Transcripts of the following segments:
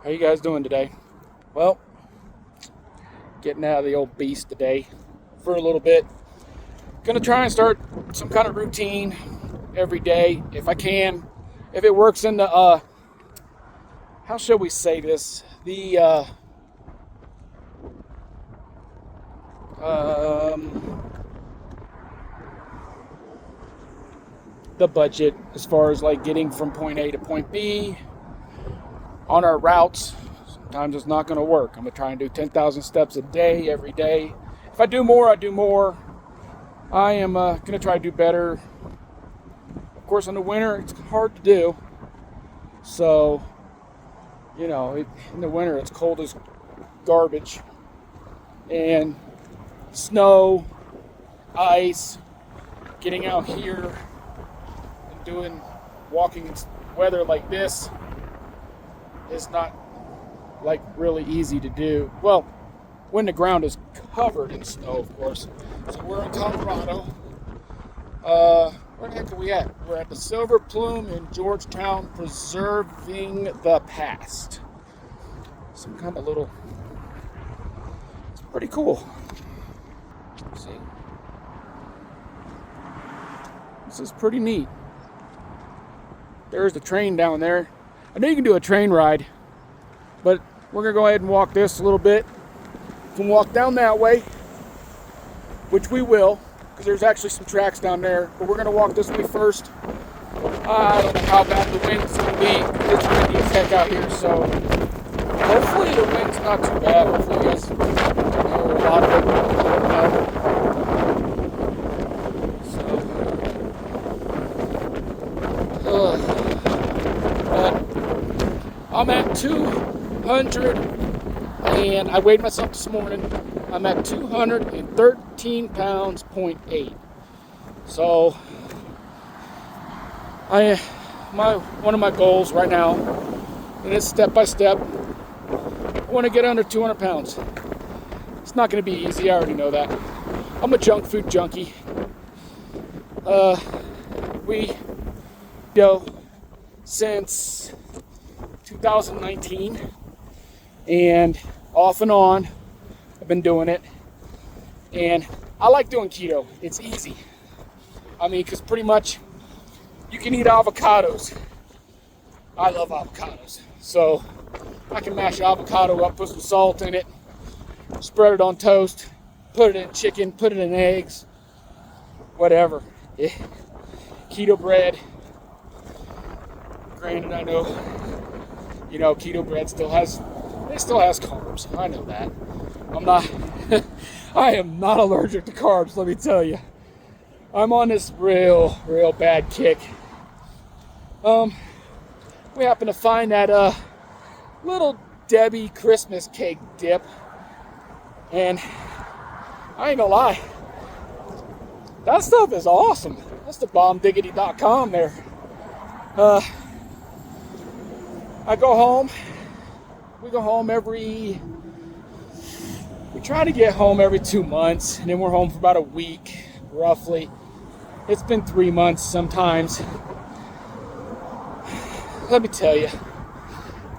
How you guys doing today? Well, getting out of the old beast today for a little bit. Gonna try and start some kind of routine every day if I can. If it works in the how shall we say this? The budget as far as like getting from point A to point B on our routes. Sometimes it's not going to work. I'm going to try and do 10,000 steps a day, every day. If I do more, I do more. I am going to try to do better. Of course, in the winter, it's hard to do. So, in the winter, it's cold as garbage. And snow, ice, getting out here and walking in weather like this is not like really easy to do. Well, when the ground is covered in snow, of course. So we're in Colorado. Where the heck are we at? We're at the Silver Plume in Georgetown, preserving the past. Some kind of little, it's pretty cool. Let's see. This is pretty neat. There's the train down there. I know you can do a train ride, but we're going to go ahead and walk this a little bit. You can walk down that way, which we will, because there's actually some tracks down there. But we're going to walk this way first. I don't know how bad the wind's going to be. It's windy as heck out here, so hopefully the wind's not too bad. Hopefully you guys don't hear a lot of it. I'm at 200, and I weighed myself this morning. I'm at 213 pounds, 0.8. So, one of my goals right now, and it's step by step, I want to get under 200 pounds. It's not going to be easy, I already know that. I'm a junk food junkie. Since 2019, and off and on I've been doing it, and I like doing keto. It's easy. I mean, because pretty much you can eat avocados. I love avocados, so I can mash avocado up, put some salt in it, spread it on toast, put it in chicken, put it in eggs, whatever. Keto bread. Granted, I know, keto bread still has carbs. I know that. I am not allergic to carbs, let me tell you. I'm on this real bad kick. We happen to find that little Debbie Christmas cake dip, and I ain't gonna lie, that stuff is awesome. That's the bombdiggity.com there. I go home. We go home we try to get home every 2 months, and then we're home for about a week, roughly. It's been 3 months sometimes. Let me tell you,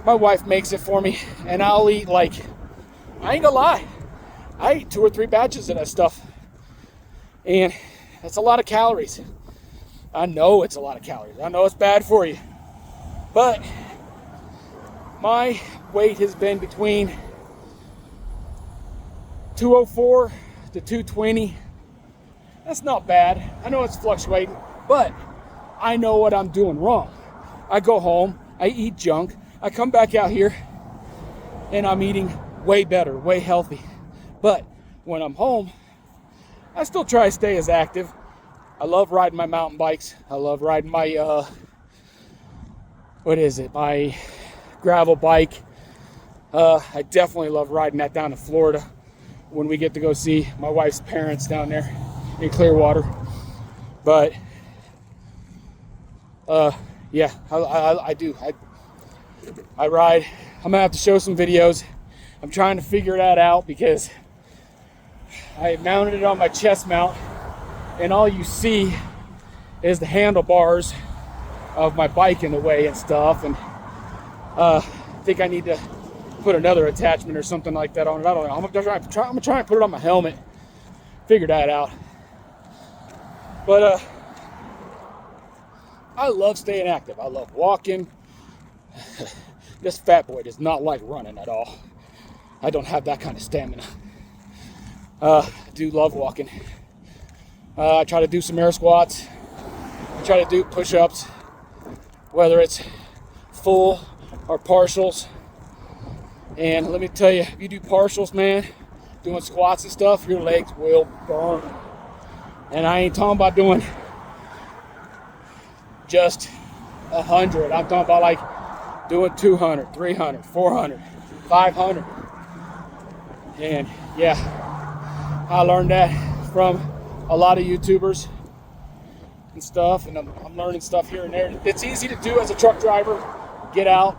my wife makes it for me, and I'll eat I ain't gonna lie, I eat 2 or 3 batches of that stuff, and that's a lot of calories. I know it's a lot of calories. I know it's bad for you, but my weight has been between 204 to 220. That's not bad. I know it's fluctuating, but I know what I'm doing wrong. I go home, I eat junk, I come back out here, and I'm eating way better, way healthy. But when I'm home, I still try to stay as active. I love riding my mountain bikes. I love riding my, my gravel bike. I definitely love riding that down to Florida when we get to go see my wife's parents down there in Clearwater. But yeah, I do. I ride. I'm gonna have to show some videos. I'm trying to figure that out because I mounted it on my chest mount, and all you see is the handlebars of my bike in the way and stuff. And think I need to put another attachment or something like that on it. I don't know. I'm gonna try and put it on my helmet. Figure that out. But I love staying active. I love walking. This fat boy does not like running at all. I don't have that kind of stamina. I do love walking. I try to do some air squats. I try to do push-ups, whether it's full or partials. And let me tell you, if you do partials, man, doing squats and stuff, your legs will burn. And I ain't talking about doing just 100. I'm talking about like doing 200, 300, 400, 500. And yeah, I learned that from a lot of YouTubers and stuff, and I'm learning stuff here and there. It's easy to do as a truck driver. Get out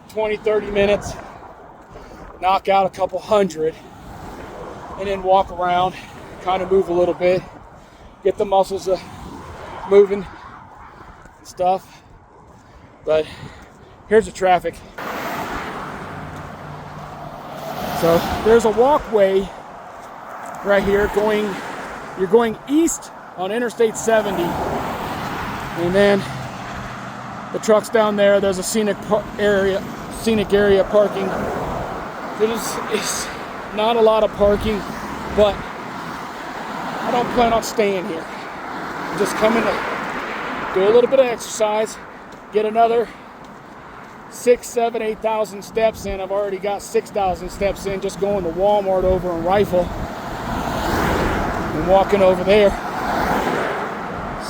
20, 30 minutes, knock out a couple hundred, and then walk around, kind of move a little bit, get the muscles moving and stuff. But here's the traffic. So there's a walkway right here you're going east on Interstate 70, and then the truck's down there. There's a scenic area parking. It's not a lot of parking, but I don't plan on staying here. I'm just coming to do a little bit of exercise, get another 6, 7, 8,000 steps in. I've already got 6,000 steps in just going to Walmart over in Rifle and walking over there.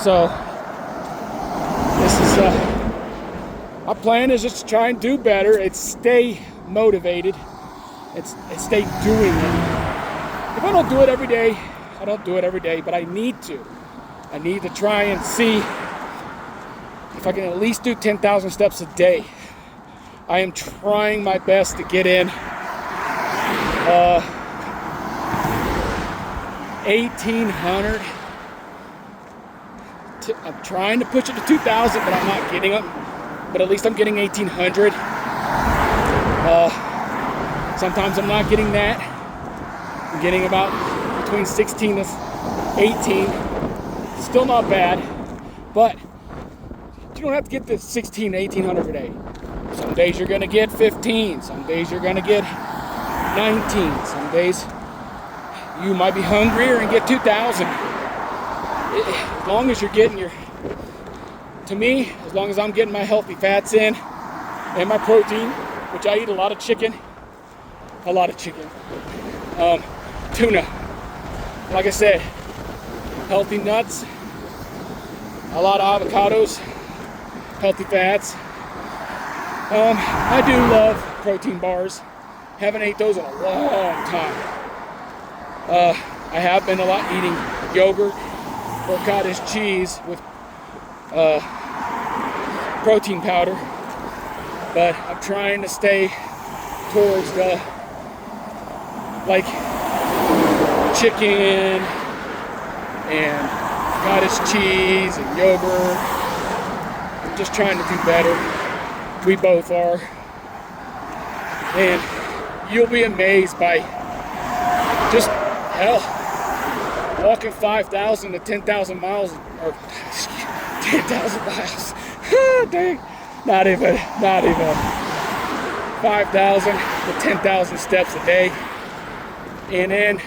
So this is my plan is just to try and do better. It's stay motivated. It's stay doing it. If I don't do it every day, I don't do it every day, but I need to. I need to try and see if I can at least do 10,000 steps a day. I am trying my best to get in 1,800. I'm trying to push it to 2,000, but I'm not getting them. But at least I'm getting 1,800. Sometimes I'm not getting that. I'm getting about between 16 to 18. Still not bad, but you don't have to get the 16 to 1,800 a day. Some days you're going to get 15. Some days you're going to get 19. Some days you might be hungrier and get 2,000. As long as you're getting to me, as long as I'm getting my healthy fats in and my protein, which I eat a lot of chicken, tuna, like I said, healthy nuts, a lot of avocados, healthy fats. I do love protein bars. Haven't ate those in a long time. I have been a lot eating yogurt or cottage cheese with protein powder, but I'm trying to stay towards the like chicken and cottage cheese and yogurt. I'm just trying to do better. We both are, and you'll be amazed by just hell walking 5,000 to 10,000 miles, or 10,000 miles. Dang, not even 5,000 to 10,000 steps a day, and then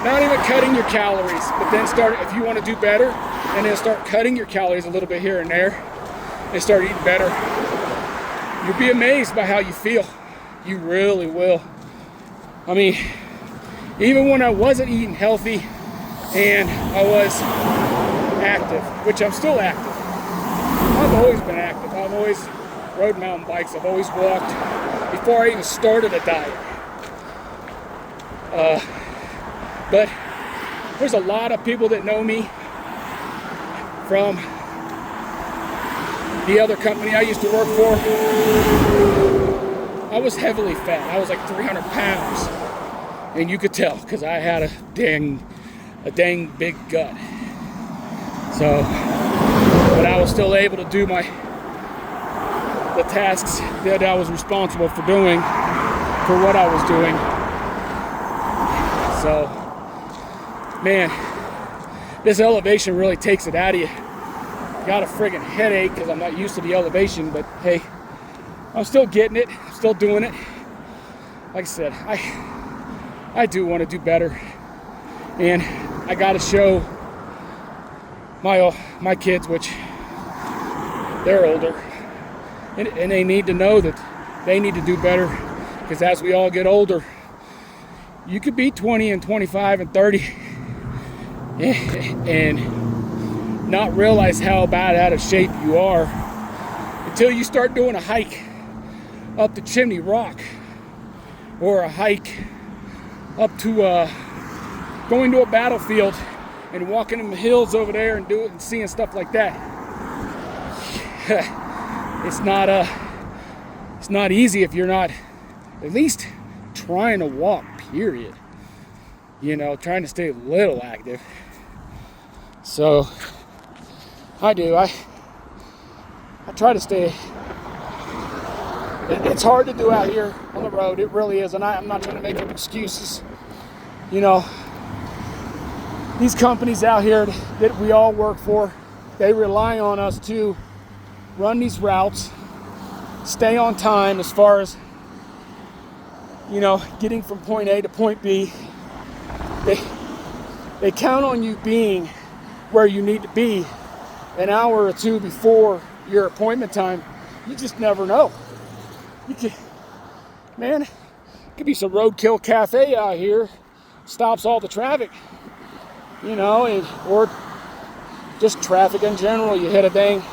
not even cutting your calories, but then if you want to do better, and then start cutting your calories a little bit here and there, and start eating better. You'll be amazed by how you feel. You really will. I mean, even when I wasn't eating healthy and I was active, which I'm still active. I've always been active. I've always rode mountain bikes. I've always walked before I even started a diet. But there's a lot of people that know me from the other company I used to work for. I was heavily fat. I was like 300 pounds. And you could tell because I had a dang big gut. So, but I was still able to do my the tasks that I was responsible for doing, for what I was doing. So, man, this elevation really takes it out of you. Got a friggin' headache because I'm not used to the elevation, but hey, I'm still getting it, I'm still doing it. Like I said, I do want to do better, and I got to show my kids, which they're older, and they need to know that they need to do better, because as we all get older, you could be 20 and 25 and 30 and not realize how bad out of shape you are until you start doing a hike up the Chimney Rock, or a hike up to going to a battlefield and walking in the hills over there and seeing stuff like that. It's not easy if you're not at least trying to walk, period. You know, trying to stay a little active. So I do. I try to stay. It's hard to do out here on the road. It really is. And I'm not trying to make up excuses. You know, these companies out here that we all work for, they rely on us to run these routes, stay on time as far as, you know, getting from point A to point B. They count on you being where you need to be an hour or two before your appointment time. You just never know. Man, it could be some roadkill cafe out here, stops all the traffic, you know, or just traffic in general. You hit a dang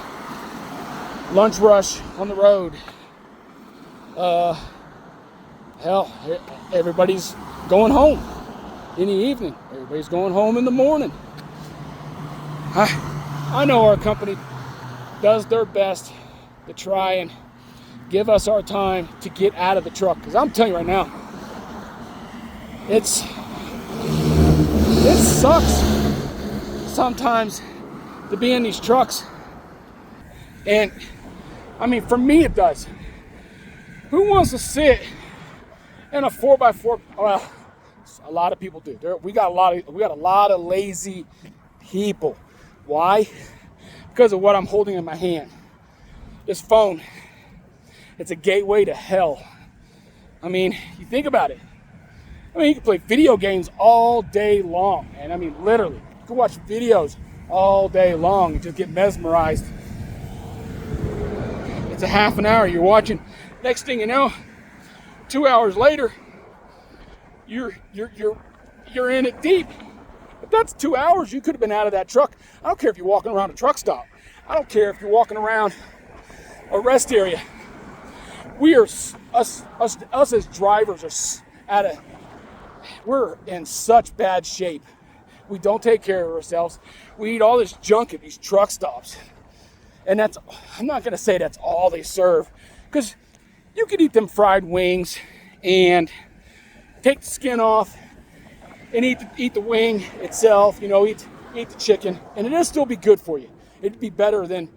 lunch rush on the road. Hell, everybody's going home in the evening. Everybody's going home in the morning. I know our company does their best to try and give us our time to get out of the truck. Because I'm telling you right now, it sucks sometimes to be in these trucks. And I mean, for me it does. Who wants to sit in a 4x4? Well, a lot of people do. We got a lot of lazy people. Why? Because of what I'm holding in my hand. This phone. It's a gateway to hell. I mean, you think about it. I mean, you can play video games all day long. And I mean, literally, you can watch videos all day long and just get mesmerized. It's a half an hour you're watching. Next thing you know, 2 hours later, you're in it deep. But that's 2 hours you could have been out of that truck. I don't care if you're walking around a truck stop. I don't care if you're walking around a rest area. We are us as drivers we're in such bad shape. We don't take care of ourselves. We eat all this junk at these truck stops. And I'm not gonna say that's all they serve, because you could eat them fried wings and take the skin off and eat the wing itself, you know, eat the chicken, and it'll still be good for you. It'd be better than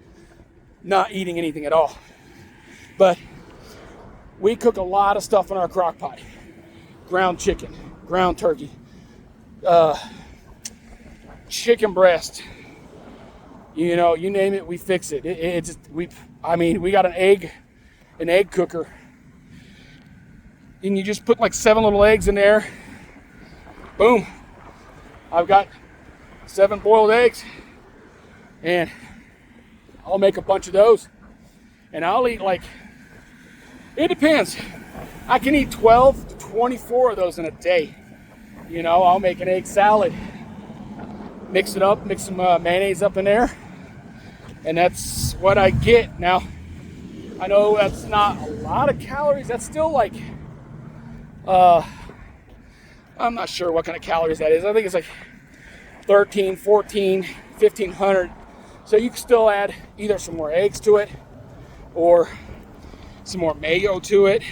not eating anything at all. But we cook a lot of stuff in our crock pot. Ground chicken, ground turkey, chicken breast. You know, you name it, we fix it. We got an egg cooker. And you just put like 7 little eggs in there. Boom. I've got 7 boiled eggs. And I'll make a bunch of those. And I'll eat it depends. I can eat 12 to 24 of those in a day. You know, I'll make an egg salad. Mix it up, mix some mayonnaise up in there. And that's what I get. Now, I know that's not a lot of calories. That's still I'm not sure what kind of calories that is. I think it's like 13, 14, 1,500. So you can still add either some more eggs to it or some more mayo to it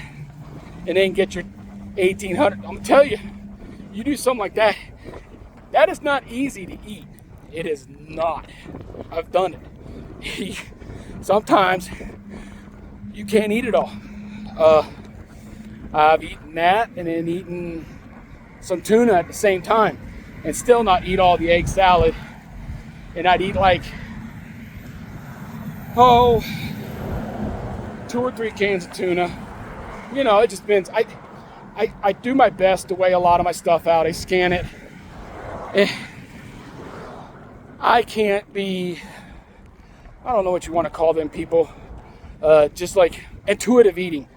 and then get your 1,800. I'm going to tell you, you do something like that, that is not easy to eat. It is not. I've done it. Sometimes you can't eat it all. I've eaten that and then eaten some tuna at the same time and still not eat all the egg salad. And I'd eat like, 2 or 3 cans of tuna. You know, it just depends. I do my best to weigh a lot of my stuff out. I scan it. I can't be, I don't know what you want to call them people, just like intuitive eating.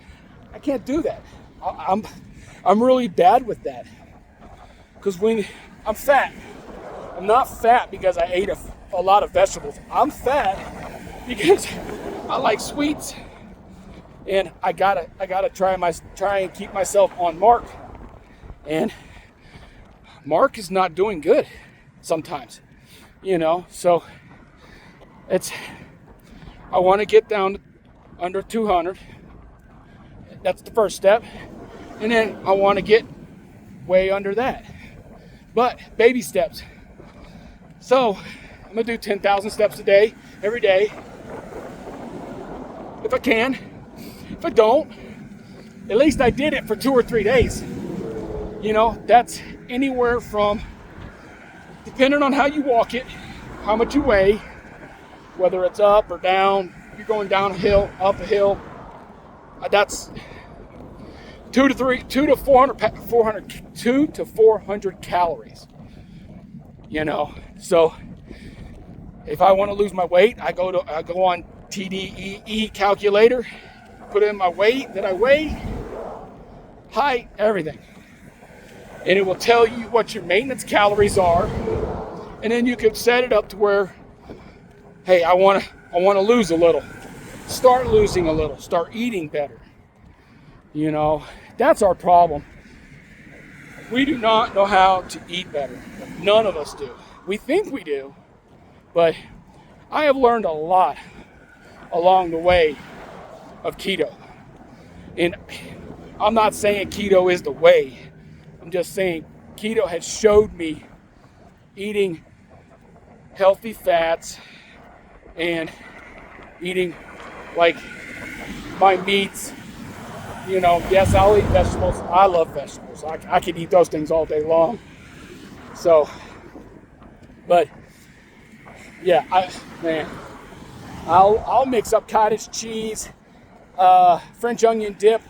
I can't do that. I'm really bad with that. Because when I'm fat, I'm not fat because I ate a lot of vegetables. I'm fat because I like sweets. And I gotta try and keep myself on mark. And Mark is not doing good sometimes, you know. So I want to get down to under 200. That's the first step. And then I want to get way under that. But baby steps. So I'm gonna do 10,000 steps a day, every day, if I can. If I don't, at least I did it for 2 or 3 days. You know, that's anywhere from, depending on how you walk it, how much you weigh, whether it's up or down, you're going down a hill, up a hill, that's 2 to 400 calories. You know, so if I want to lose my weight, I go on TDEE calculator, put in my weight that I weigh, height, everything. And it will tell you what your maintenance calories are. And then you can set it up to where, hey, I want to lose a little. Start losing a little. Start eating better. You know, that's our problem. We do not know how to eat better. None of us do. We think we do, but I have learned a lot along the way of keto. And I'm not saying keto is the way. I'm just saying keto has showed me eating healthy fats and eating like my meats. You know, yes, I'll eat vegetables. I love vegetables. I could eat those things all day long. So, but yeah, I'll mix up cottage cheese, French onion dip,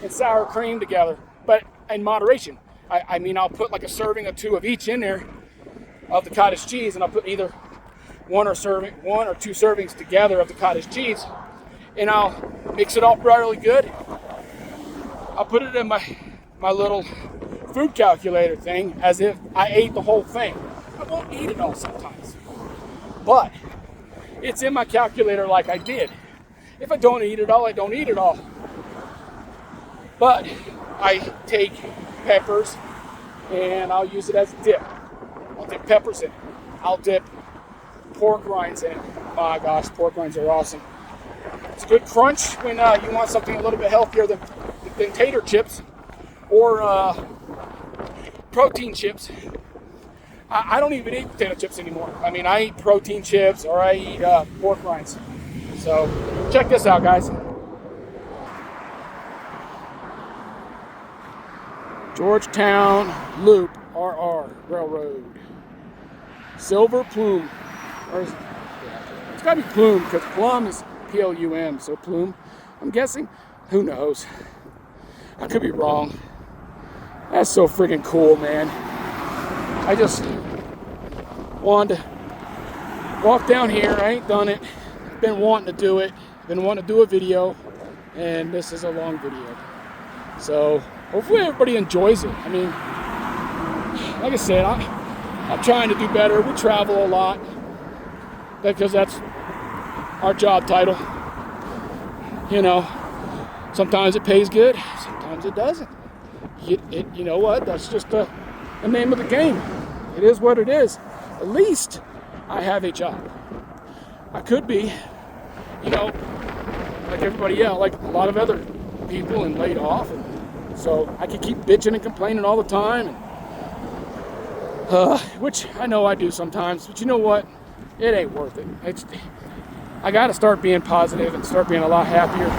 and sour cream together, but in moderation. I mean, I'll put like a serving or 2 of each in there of the cottage cheese, and I'll put either 1 or 2 servings together of the cottage cheese, and I'll mix it all really good. I'll put it in my little food calculator thing as if I ate the whole thing. I won't eat it all sometimes, but it's in my calculator like I did. If I don't eat it all, I don't eat it all. But I take peppers and I'll use it as a dip. I'll dip peppers in it. I'll dip pork rinds in it. My gosh, pork rinds are awesome. It's a good crunch when you want something a little bit healthier than tater chips or protein chips. I don't even eat potato chips anymore. I mean, I eat protein chips or I eat pork rinds. So check this out, guys. Georgetown Loop RR Railroad. Silver Plume. It's got to be Plume because Plum is Plum. So Plume, I'm guessing. Who knows? I could be wrong. That's so freaking cool, man. I just wanted to walk down here. I ain't done it. Been wanting to do it. Been wanting to do a video. And this is a long video. So hopefully everybody enjoys it. I mean, like I said, I'm trying to do better. We travel a lot because that's our job title. You know, sometimes it pays good, sometimes it doesn't. You know what? That's just the name of the game. It is what it is. At least I have a job. I could be, you know, like everybody else, like a lot of other people, and laid off. And so I could keep bitching and complaining all the time, which I know I do sometimes. But you know what? It ain't worth it. I got to start being positive and start being a lot happier.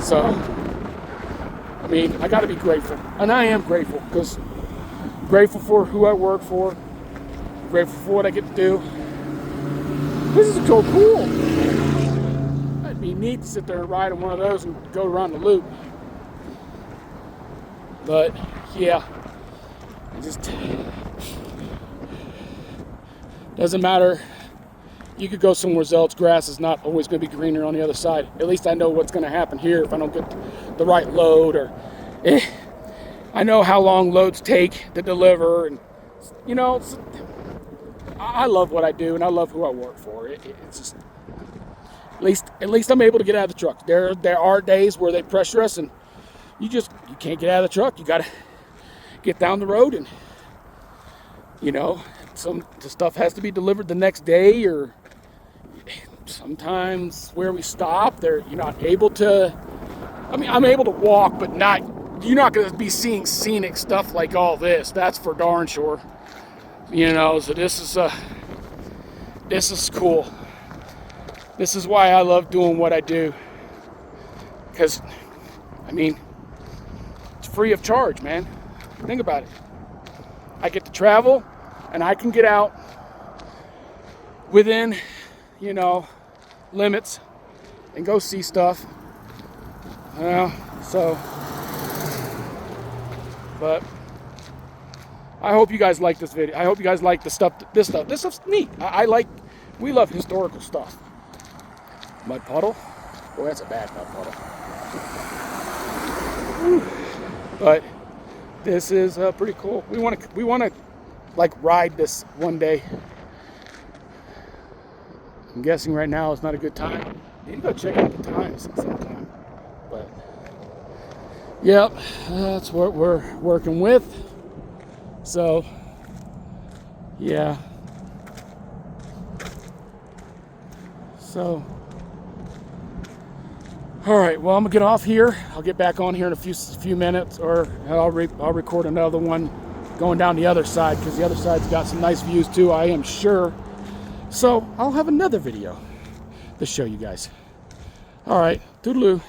So, I mean, I got to be grateful. And I am grateful, because grateful for who I work for, grateful for what I get to do. This is so cool. It'd be neat to sit there and ride on one of those and go around the loop. But, yeah, it just doesn't matter. You could go somewhere else. Grass is not always going to be greener on the other side. At least I know what's going to happen here if I don't get the right load, or I know how long loads take to deliver. And, you know, I love what I do, and I love who I work for. It's just, at least I'm able to get out of the truck. There are days where they pressure us, and you can't get out of the truck. You got to get down the road, and, you know, the stuff has to be delivered the next day, or sometimes where we stop, you're not able to. I mean, I'm able to walk, but you're not going to be seeing scenic stuff like all this. That's for darn sure. You know, so this is cool. This is why I love doing what I do. Because, I mean, it's free of charge, man. Think about it. I get to travel, and I can get out within, you know, limits and go see stuff. But I hope you guys like this video. I hope you guys like this stuff's neat. We love historical stuff. Mud puddle. Oh, that's a bad mud puddle. Whew. But this is pretty cool. We want to like ride this one day. I'm guessing right now is not a good time. You need to go check out the times sometime. But yep, that's what we're working with. So yeah. So all right, well, I'm gonna get off here. I'll get back on here in a few minutes, or I'll record another one going down the other side, because the other side's got some nice views too, I am sure. So I'll have another video to show you guys. All right, toodaloo.